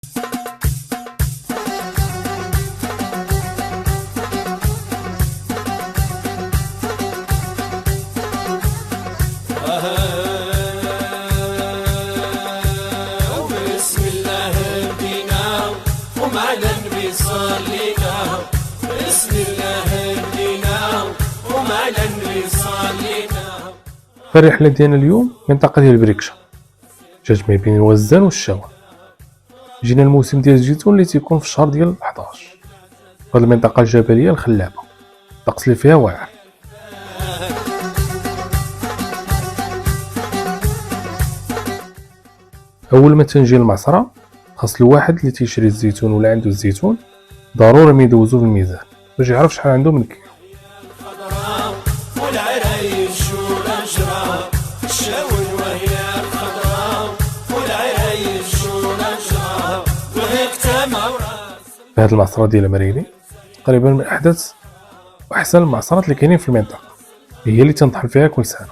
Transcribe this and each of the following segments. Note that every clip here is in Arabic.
بسم الله بدينا ومعنا النبي صلينا. بسم الله بدينا ومعنا النبي صلينا. الرحلة ديالنا اليوم منطقة ديال بريكشة، جات ما بين الوزان والشاون. جينا الموسم ديال الزيتون اللي تيكون في الشهر ديال 11 في هذه المنطقة الجبلية الخلابة، الطقس اللي فيها واعر. اول ما تنجي المعصرة خاص الواحد اللي تيشري الزيتون ولا عنده الزيتون ضروري ما يدوزو في الميزان باش يعرف شحال عنده من كيلو. في هذه المعصرة ديال المريني تقريبا من احدث واحسن المعصرات اللي كاينين في المنطقة، هي اللي تنطحن فيها كل سنة.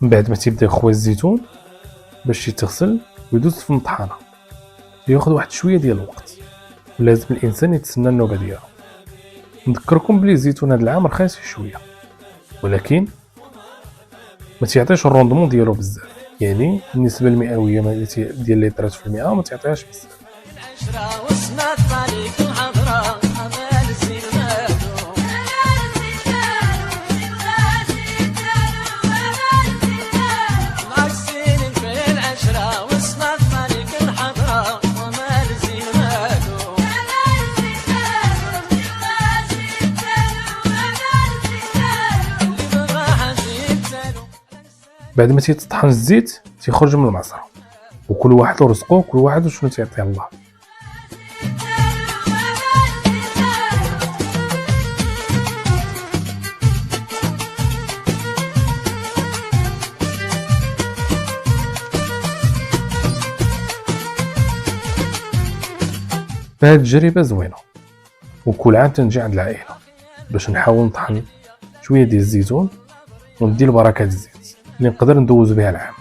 من بعد ما تيبدا يخوي الزيتون باش يتغسل ويدوز في المطحنه، ياخذ واحد شويه ديال الوقت ولازم الانسان يتسنى النوبه ديالو. نذكركم بلي الزيتون هذا العام رخيص شويه، ولكن ما تيعطيش الروندمون ديالو بزاف، يعني النسبه المئويه ديال الليترات في المئة ما تعطيهاش بزاف. بعد ما تيطحن الزيت تيخرج من المعصره، وكل واحد ورزقه، كل واحد وشنو تيعطيه الله. فهاد التجربه زوينه، وكل عام تنجي عند العائله باش نحاول نطحن شويه ديال الزيتون وندي البركه ديال الزيت اللي نقدر ندوز بها العام.